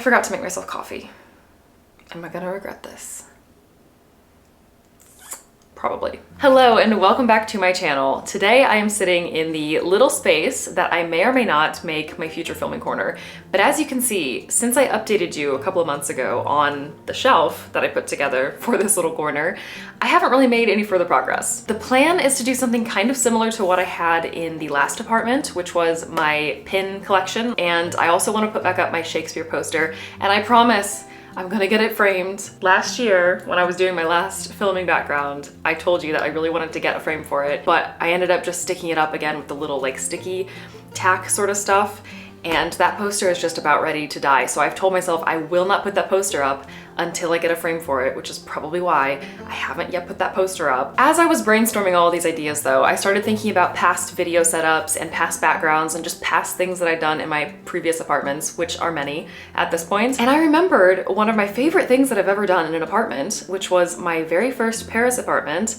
forgot to make myself coffee. Am I gonna regret this? Probably. Hello and welcome back to my channel. Today I am sitting in the little space that I may or may not make my future filming corner. But as you can see, since I updated you a couple of months ago on the shelf that I put together for this little corner, I haven't really made any further progress. The plan is to do something kind of similar to what I had in the last apartment, which was my pin collection. And I also want to put back up my Shakespeare poster. And I promise I'm gonna get it framed. Last year, when I was doing my last filming background, I told you that I really wanted to get a frame for it, but I ended up just sticking it up again with the little like sticky tack sort of stuff. And that poster is just about ready to die. So I've told myself I will not put that poster up until I get a frame for it, which is probably why I haven't yet put that poster up. As I was brainstorming all these ideas though, I started thinking about past video setups and past backgrounds and just past things that I'd done in my previous apartments, which are many at this point. And I remembered one of my favorite things that I've ever done in an apartment, which was my very first Paris apartment.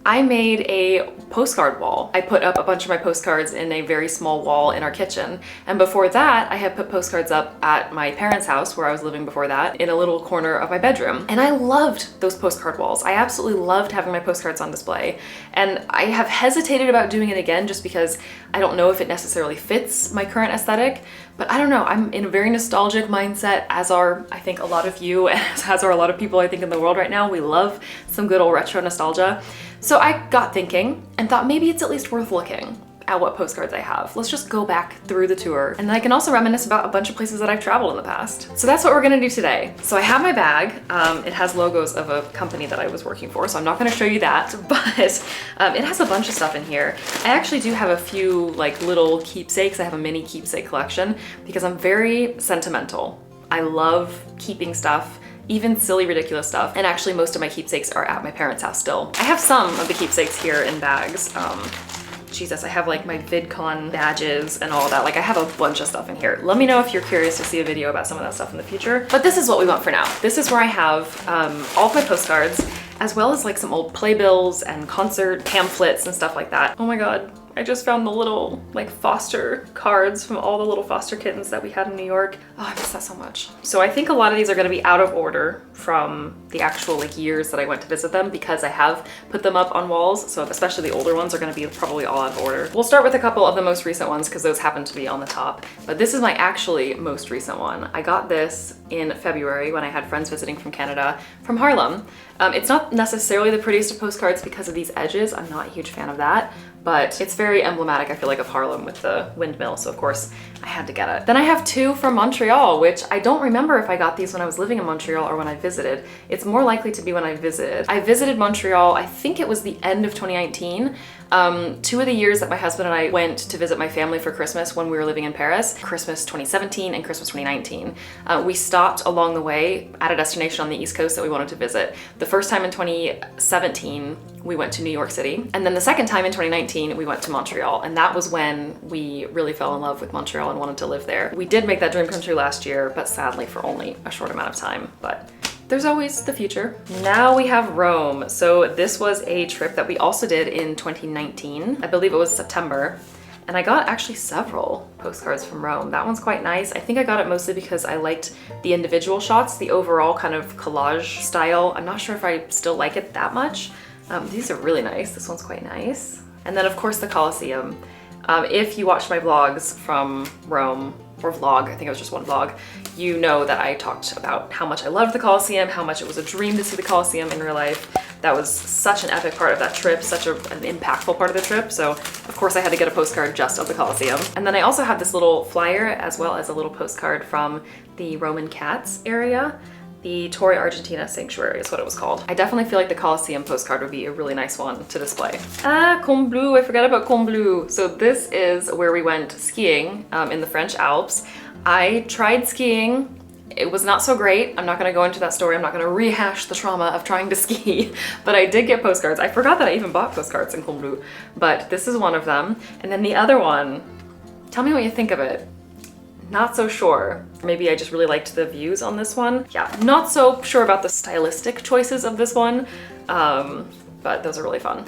I made a postcard wall. I put up a bunch of my postcards in a very small wall in our kitchen. And before that, I had put postcards up at my parents' house where I was living before that in a little corner of my bedroom. And I loved those postcard walls. I absolutely loved having my postcards on display. And I have hesitated about doing it again just because I don't know if it necessarily fits my current aesthetic. But I don't know, I'm in a very nostalgic mindset, as are I think a lot of you, as are a lot of people I think in the world right now. We love some good old retro nostalgia. So I got thinking and thought maybe it's at least worth looking at what postcards I have. Let's just go back through the tour, and then I can also reminisce about a bunch of places that I've traveled in the past. So that's what we're gonna do today. So I have my bag. It has logos of a company that I was working for, so I'm not gonna show you that, but it has a bunch of stuff in here. I actually do have a few like little keepsakes. I have a mini keepsake collection because I'm very sentimental. I love keeping stuff, even silly, ridiculous stuff. And actually most of my keepsakes are at my parents' house still. I have some of the keepsakes here in bags. Jesus, I have like my VidCon badges and all that. Like I have a bunch of stuff in here. Let me know if you're curious to see a video about some of that stuff in the future. But this is what we want for now. This is where I have all of my postcards, as well as like some old playbills and concert pamphlets and stuff like that. Oh my God. I just found the little like foster cards from all the little foster kittens that we had in New York. Oh, I miss that so much. So I think a lot of these are gonna be out of order from the actual like years that I went to visit them, because I have put them up on walls. So especially the older ones are gonna be probably all out of order. We'll start with a couple of the most recent ones because those happen to be on the top. But this is my actually most recent one. I got this in February when I had friends visiting from Canada, from Harlem. It's not necessarily the prettiest of postcards because of these edges. I'm not a huge fan of that, but it's very emblematic, I feel like, of Harlem with the windmill, so of course I had to get it. Then I have two from Montreal, which I don't remember if I got these when I was living in Montreal or when I visited. It's more likely to be when I visited. I visited Montreal, I think it was the end of 2019. 2 of the years that my husband and I went to visit my family for Christmas when we were living in Paris, Christmas 2017 and Christmas 2019, we stopped along the way at a destination on the East Coast that we wanted to visit. The first time in 2017, we went to New York City. And then the second time in 2019, we went to Montreal. And that was when we really fell in love with Montreal and wanted to live there. We did make that dream come true last year, but sadly for only a short amount of time. But there's always the future. Now we have Rome. So this was a trip that we also did in 2019. I believe it was September. And I got actually several postcards from Rome. That one's quite nice. I think I got it mostly because I liked the individual shots, the overall kind of collage style. I'm not sure if I still like it that much. These are really nice. This one's quite nice. And then of course the Colosseum. If you watched my vlogs from Rome, or vlog, I think it was just one vlog, you know that I talked about how much I loved the Colosseum, how much it was a dream to see the Colosseum in real life. That was such an epic part of that trip, such an impactful part of the trip. So of course I had to get a postcard just of the Colosseum. And then I also have this little flyer as well as a little postcard from the Roman cats area. The Torre Argentina Sanctuary is what it was called. I definitely feel like the Colosseum postcard would be a really nice one to display. Ah, Combloux, I forgot about Combloux. So this is where we went skiing in the French Alps. I tried skiing. It was not so great. I'm not gonna go into that story. I'm not gonna rehash the trauma of trying to ski, but I did get postcards. I forgot that I even bought postcards in Combloux, but this is one of them. And then the other one, tell me what you think of it. Not so sure. Maybe I just really liked the views on this one. Yeah, not so sure about the stylistic choices of this one, but those are really fun.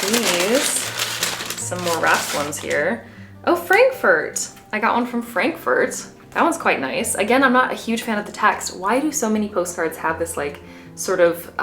These, some more wrapped ones here. Oh, Frankfurt. I got one from Frankfurt. That one's quite nice. Again, I'm not a huge fan of the text. Why do so many postcards have this like sort of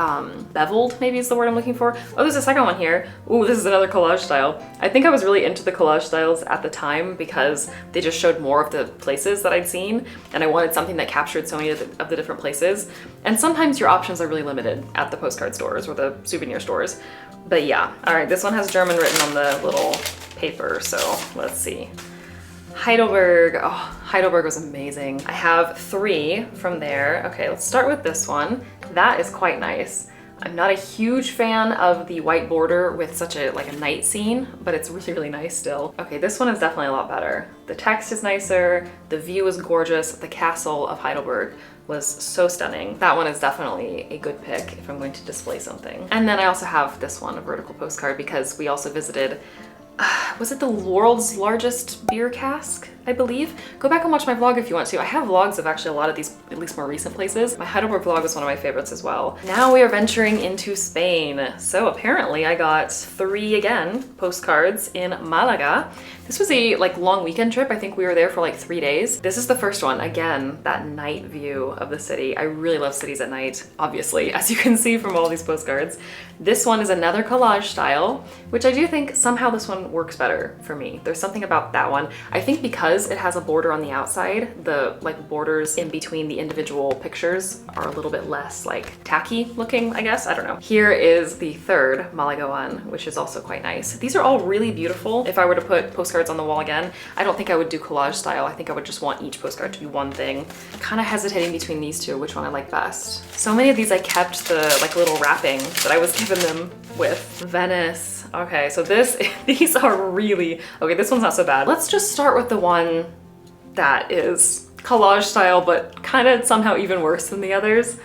beveled, maybe is the word I'm looking for. Oh, there's a second one here. Ooh, this is another collage style. I think I was really into the collage styles at the time because they just showed more of the places that I'd seen, and I wanted something that captured so many of the different places. And sometimes your options are really limited at the postcard stores or the souvenir stores. But yeah, all right, this one has German written on the little paper, so let's see. Heidelberg, oh, Heidelberg was amazing. I have 3 from there. Okay, let's start with this one. That is quite nice. I'm not a huge fan of the white border with such a like a night scene, but it's really, really nice still. Okay, this one is definitely a lot better. The text is nicer, the view is gorgeous, the castle of Heidelberg was so stunning. That one is definitely a good pick if I'm going to display something. And then I also have this one, a vertical postcard, because we also visited was it the world's largest beer cask, I believe? Go back and watch my vlog if you want to. I have vlogs of actually a lot of these, at least more recent places. My Heidelberg vlog was one of my favorites as well. Now we are venturing into Spain. So apparently I got 3 again postcards in Malaga. This was a like long weekend trip. I think we were there for like 3 days. This is the first one. Again, that night view of the city. I really love cities at night, obviously, as you can see from all these postcards. This one is another collage style, which I do think somehow this one works better for me. There's something about that one. I think because it has a border on the outside, the like borders in between the individual pictures are a little bit less like tacky looking, I guess. I don't know. Here is the third Malaga one, which is also quite nice. These are all really beautiful. If I were to put postcards on the wall again, I don't think I would do collage style. I think I would just want each postcard to be one thing. Kind of hesitating between these two, which one I like best. So many of these I kept the like little wrapping that I was given them with. Venice. Okay, so these are really, okay, this one's not so bad. Let's just start with the one that is collage style, but kind of somehow even worse than the others.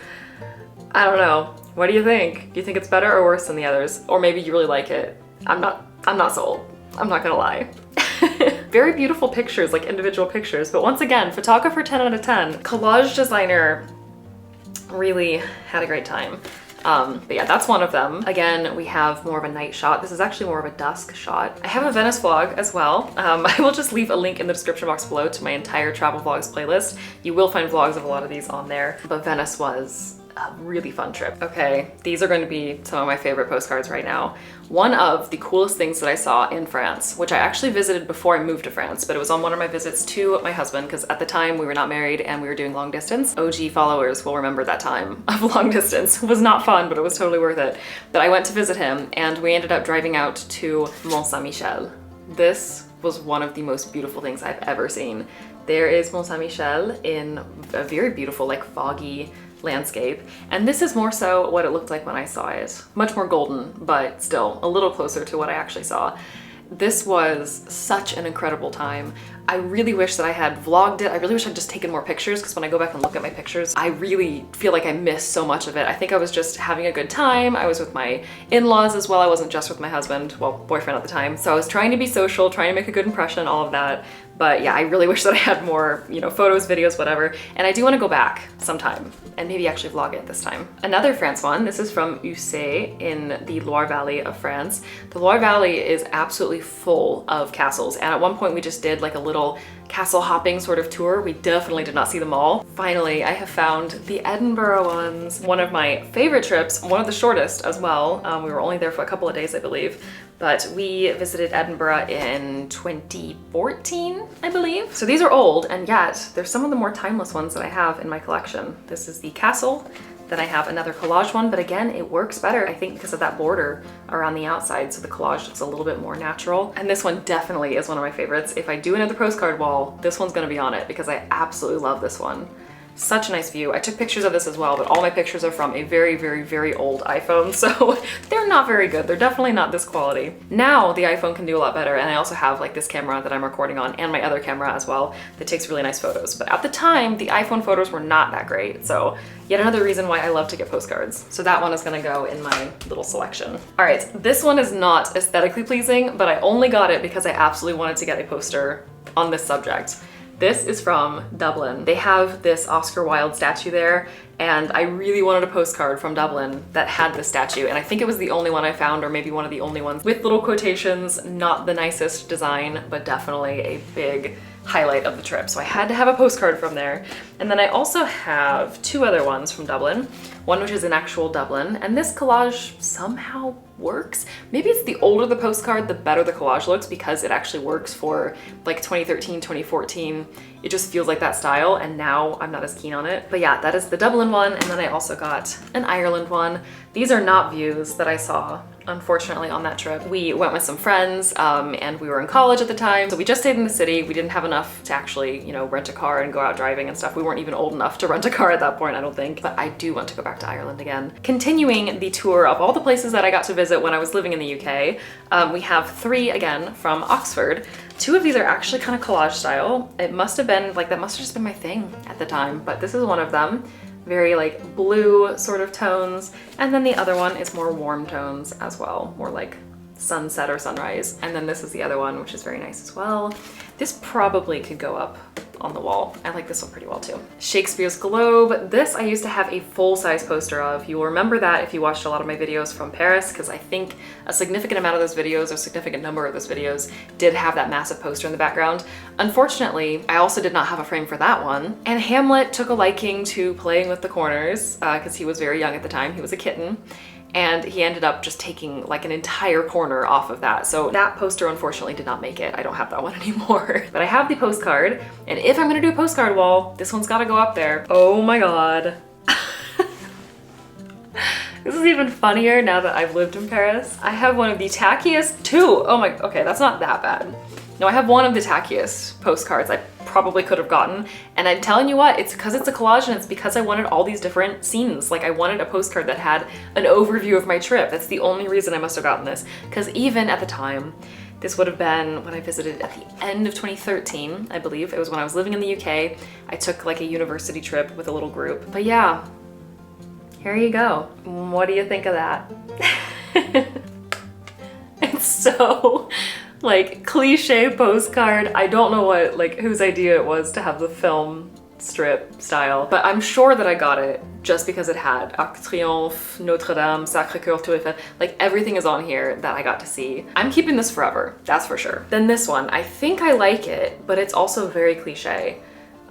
I don't know. What do you think? Do you think it's better or worse than the others? Or maybe you really like it. I'm not sold. I'm not gonna lie. Very beautiful pictures, like individual pictures, but once again, photographer 10 out of 10. Collage designer really had a great time. But yeah, that's one of them. Again, we have more of a night shot. This is actually more of a dusk shot. I have a Venice vlog as well. I will just leave a link in the description box below to my entire travel vlogs playlist. You will find vlogs of a lot of these on there, but Venice was a really fun trip. Okay, these are going to be some of my favorite postcards right now. One of the coolest things that I saw in France, which I actually visited before I moved to France, but it was on one of my visits to my husband, because at the time we were not married and we were doing long distance. OG followers will remember that time of long distance. It was not fun, but it was totally worth it. But I went to visit him and we ended up driving out to Mont Saint-Michel. This was one of the most beautiful things I've ever seen. There is Mont Saint-Michel in a very beautiful, like foggy landscape. And this is more so what it looked like when I saw it. Much more golden, but still a little closer to what I actually saw. This was such an incredible time. I really wish that I had vlogged it. I really wish I'd just taken more pictures, because when I go back and look at my pictures, I really feel like I missed so much of it. I think I was just having a good time. I was with my in-laws as well. I wasn't just with my husband, well, boyfriend at the time. So I was trying to be social, trying to make a good impression, all of that. But yeah, I really wish that I had more, you know, photos, videos, whatever. And I do want to go back sometime and maybe actually vlog it this time. Another France one, this is from Ussé in the Loire Valley of France. The Loire Valley is absolutely full of castles. And at one point we just did like a little castle hopping sort of tour. We definitely did not see them all. Finally, I have found the Edinburgh ones. One of my favorite trips, one of the shortest as well. We were only there for a couple of days, I believe. But we visited Edinburgh in 2014, I believe. So these are old, and yet there's some of the more timeless ones that I have in my collection. This is the castle. Then I have another collage one, but again, it works better, I think, because of that border around the outside, so the collage looks a little bit more natural. And this one definitely is one of my favorites. If I do another postcard wall, this one's gonna be on it, because I absolutely love this one. Such a nice view. I took pictures of this as well, but all my pictures are from a very, very, very old iPhone, so they're not very good. They're definitely not this quality. Now the iPhone can do a lot better, and I also have like this camera that I'm recording on and my other camera as well that takes really nice photos. But at the time, the iPhone photos were not that great, so yet another reason why I love to get postcards. So that one is gonna go in my little selection. All right, this one is not aesthetically pleasing, but I only got it because I absolutely wanted to get a poster on this subject. This is from Dublin. They have this Oscar Wilde statue there, and I really wanted a postcard from Dublin that had this statue, and I think it was the only one I found, or maybe one of the only ones with little quotations. Not the nicest design, but definitely a big highlight of the trip. So I had to have a postcard from there. And then I also have two other ones from Dublin. One which is in actual Dublin, and this collage somehow works. Maybe it's the older the postcard, the better the collage looks, because it actually works for like 2013, 2014. It just feels like that style, and now I'm not as keen on it. But yeah, that is the Dublin one, and then I also got an Ireland one. These are not views that I saw, unfortunately, on that trip. We went with some friends, and we were in college at the time, so we just stayed in the city. We didn't have enough to actually, you know, rent a car and go out driving and stuff. We weren't even old enough to rent a car at that point, I don't think. But I do want to go back to Ireland again. Continuing the tour of all the places that I got to visit when I was living in the UK, we have three again from Oxford. Two of these are actually kind of collage style. It must have been, like, that must have just been my thing at the time, but this is one of them. Very like blue sort of tones. And then the other one is more warm tones as well, more like sunset or sunrise. And then this is the other one, which is very nice as well. This probably could go up on the wall. I like this one pretty well too. Shakespeare's Globe. This I used to have a full-size poster of. You will remember that if you watched a lot of my videos from Paris, because I think a significant amount of those videos, or significant number of those videos, did have that massive poster in the background. Unfortunately, I also did not have a frame for that one. And Hamlet took a liking to playing with the corners, because he was very young at the time. He was a kitten. And he ended up just taking like an entire corner off of that. So that poster unfortunately did not make it. I don't have that one anymore. But I have the postcard, and if I'm gonna do a postcard wall, this one's gotta go up there. Oh my God. This is even funnier now that I've lived in Paris. I have one of the tackiest, okay, that's not that bad. No, I have one of the tackiest postcards I probably could have gotten. And I'm telling you what, it's because it's a collage, and it's because I wanted all these different scenes. Like, I wanted a postcard that had an overview of my trip. That's the only reason I must have gotten this. Because even at the time, this would have been when I visited at the end of 2013, I believe. It was when I was living in the UK. I took like a university trip with a little group. But yeah, here you go. What do you think of that? It's so like cliche postcard. I don't know what, like, whose idea it was to have the film strip style, but I'm sure that I got it just because it had Arc de Triomphe, Notre Dame, Sacré-Cœur, Tour Eiffel. Like, everything is on here that I got to see. I'm keeping this forever, that's for sure. Then this one, I think I like it, but it's also very cliche.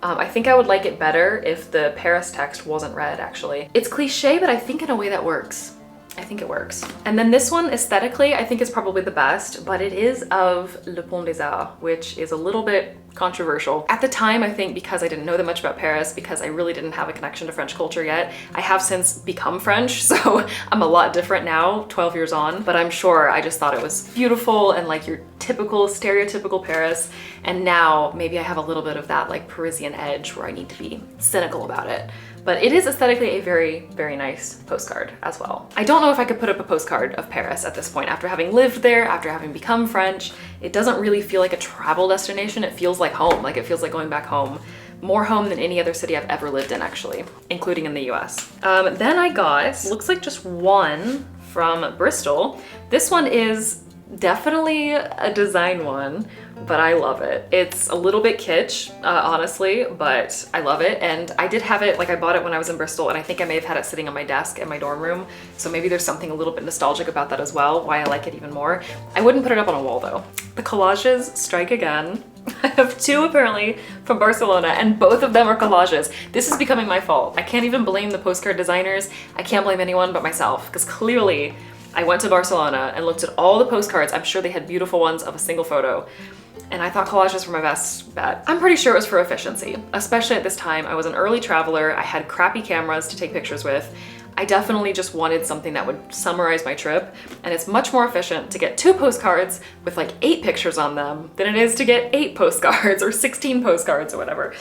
I think I would like it better if the Paris text wasn't red, actually. It's cliche, but I think in a way that works. I think it works. And then this one, aesthetically, I think is probably the best, but it is of Le Pont des Arts, which is a little bit controversial. At the time, I think because I didn't know that much about Paris, because I really didn't have a connection to French culture yet, I have since become French, so I'm a lot different now, 12 years on, but I'm sure I just thought it was beautiful and like your typical, stereotypical Paris, and now maybe I have a little bit of that like Parisian edge where I need to be cynical about it. But it is aesthetically a very, very nice postcard as well. I don't know if I could put up a postcard of Paris at this point. After having lived there, after having become French, it doesn't really feel like a travel destination. It feels like home, like it feels like going back home. More home than any other city I've ever lived in, actually, including in the US. Then I got, looks like just one from Bristol. This one is definitely a design one, but I love it. It's a little bit kitsch, honestly, but I love it. And I did have it, like I bought it when I was in Bristol, and I think I may have had it sitting on my desk in my dorm room. So maybe there's something a little bit nostalgic about that as well, why I like it even more. I wouldn't put it up on a wall though. The collages strike again. I have two apparently from Barcelona, and both of them are collages. This is becoming my fault. I can't even blame the postcard designers. I can't blame anyone but myself, because clearly I went to Barcelona and looked at all the postcards. I'm sure they had beautiful ones of a single photo, and I thought collages were my best bet. I'm pretty sure it was for efficiency, especially at this time. I was an early traveler. I had crappy cameras to take pictures with. I definitely just wanted something that would summarize my trip, and it's much more efficient to get 2 postcards with like 8 pictures on them than it is to get 8 postcards or 16 postcards or whatever.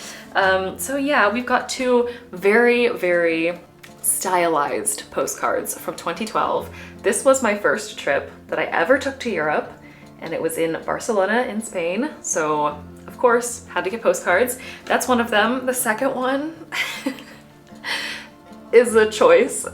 So yeah, we've got 2 very, very stylized postcards from 2012. This was my first trip that I ever took to Europe, and it was in Barcelona in Spain. So of course, had to get postcards. That's one of them. The second one is a choice.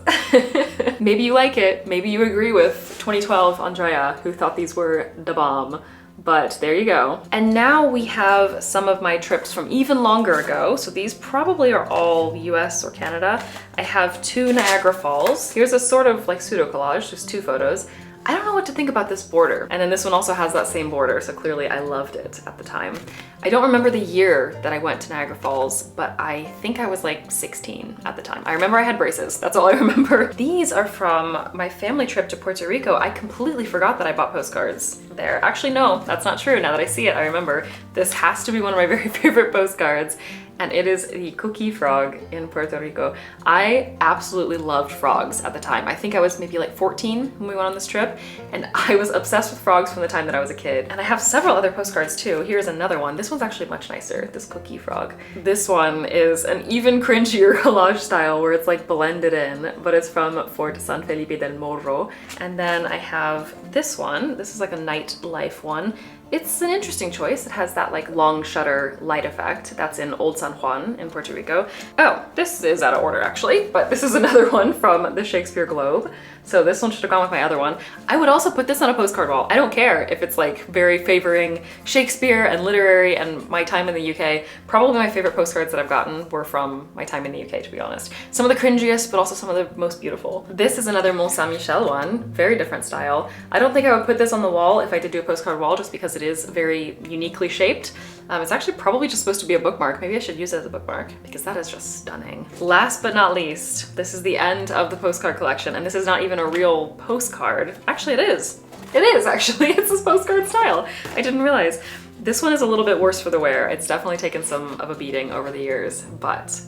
Maybe you like it. Maybe you agree with 2012 Andrea, who thought these were da bomb. But there you go. And now we have some of my trips from even longer ago. So these probably are all US or Canada. I have 2 Niagara Falls. Here's a sort of like pseudo collage, just 2 photos. I don't know what to think about this border. And then this one also has that same border, so clearly I loved it at the time. I don't remember the year that I went to Niagara Falls, but I think I was like 16 at the time. I remember I had braces, that's all I remember. These are from my family trip to Puerto Rico. I completely forgot that I bought postcards there. Actually, no, that's not true. Now that I see it, I remember. This has to be one of my very favorite postcards, and it is the cookie frog in Puerto Rico. I absolutely loved frogs at the time. I think I was maybe like 14 when we went on this trip, and I was obsessed with frogs from the time that I was a kid. And I have several other postcards too. Here's another one. This one's actually much nicer, this cookie frog. This one is an even cringier collage style where it's like blended in, but it's from Fort San Felipe del Morro. And then I have this one. This is like a nightlife one. It's an interesting choice. It has that like long shutter light effect. That's in Old San Juan in Puerto Rico. Oh, this is out of order actually, but this is another one from the Shakespeare Globe. So this one should have gone with my other one. I would also put this on a postcard wall. I don't care if it's like very favoring Shakespeare and literary and my time in the UK. Probably my favorite postcards that I've gotten were from my time in the UK, to be honest. Some of the cringiest, but also some of the most beautiful. This is another Mont Saint-Michel one, very different style. I don't think I would put this on the wall if I did do a postcard wall, just because it is very uniquely shaped. It's actually probably just supposed to be a bookmark. Maybe I should use it as a bookmark because that is just stunning. Last but not least, this is the end of the postcard collection, and this is not even a real postcard. Actually, it is. It is actually. It's this postcard style. I didn't realize. This one is a little bit worse for the wear. It's definitely taken some of a beating over the years, but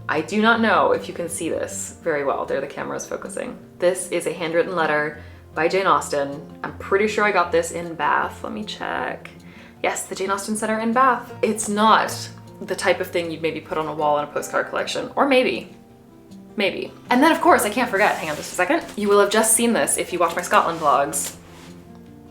I do not know if you can see this very well. There, the camera is focusing. This is a handwritten letter by Jane Austen. I'm pretty sure I got this in Bath. Let me check. Yes, the Jane Austen Center in Bath. It's not the type of thing you'd maybe put on a wall in a postcard collection, or maybe. And then of course, I can't forget, hang on just a second. You will have just seen this if you watch my Scotland vlogs.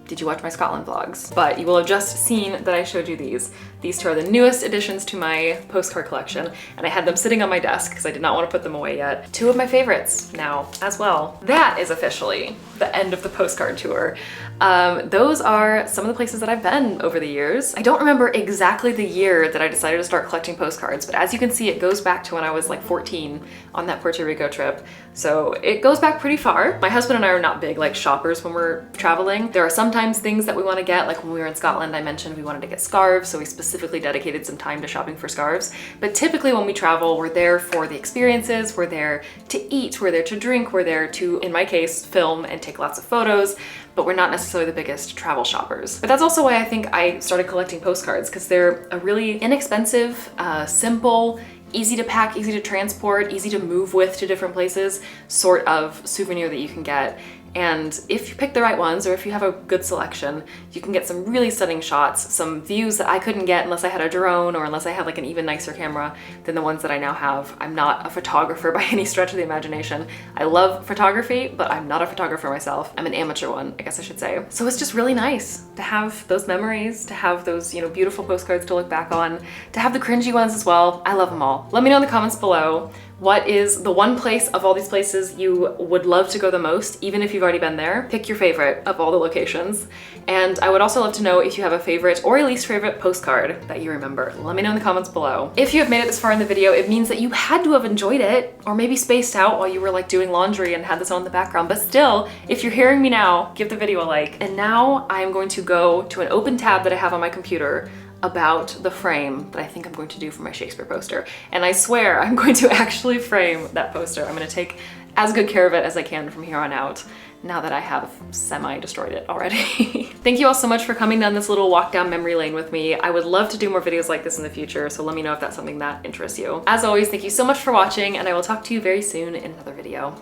Did you watch my Scotland vlogs? But you will have just seen that I showed you these. These two are the newest additions to my postcard collection, and I had them sitting on my desk because I did not want to put them away yet. Two of my favorites now as well. That is officially the end of the postcard tour. Those are some of the places that I've been over the years. I don't remember exactly the year that I decided to start collecting postcards, but as you can see, it goes back to when I was like 14 on that Puerto Rico trip. So it goes back pretty far. My husband and I are not big like shoppers when we're traveling. There are sometimes things that we want to get, like when we were in Scotland, I mentioned we wanted to get scarves, so we specifically dedicated some time to shopping for scarves. But typically when we travel, we're there for the experiences, we're there to eat, we're there to drink, we're there to, in my case, film and take lots of photos, but we're not necessarily the biggest travel shoppers. But that's also why I think I started collecting postcards, because they're a really inexpensive, simple, easy to pack, easy to transport, easy to move with to different places sort of souvenir that you can get. And if you pick the right ones, or if you have a good selection, you can get some really stunning shots, some views that I couldn't get unless I had a drone or unless I had like an even nicer camera than the ones that I now have. I'm not a photographer by any stretch of the imagination. I love photography, but I'm not a photographer myself. I'm an amateur one, I guess I should say. So it's just really nice to have those memories, to have those, you know, beautiful postcards to look back on, to have the cringy ones as well. I love them all. Let me know in the comments below, what is the one place of all these places you would love to go the most, even if you've already been there? Pick your favorite of all the locations. And I would also love to know if you have a favorite or a least favorite postcard that you remember. Let me know in the comments below. If you have made it this far in the video, it means that you had to have enjoyed it, or maybe spaced out while you were like doing laundry and had this on in the background. But still, if you're hearing me now, give the video a like. And now I'm going to go to an open tab that I have on my computer about the frame that I think I'm going to do for my Shakespeare poster. And I swear I'm going to actually frame that poster. I'm going to take as good care of it as I can from here on out, now that I have semi-destroyed it already. Thank you all so much for coming down this little walk down memory lane with me. I would love to do more videos like this in the future, so let me know if that's something that interests you. As always, thank you so much for watching, and I will talk to you very soon in another video.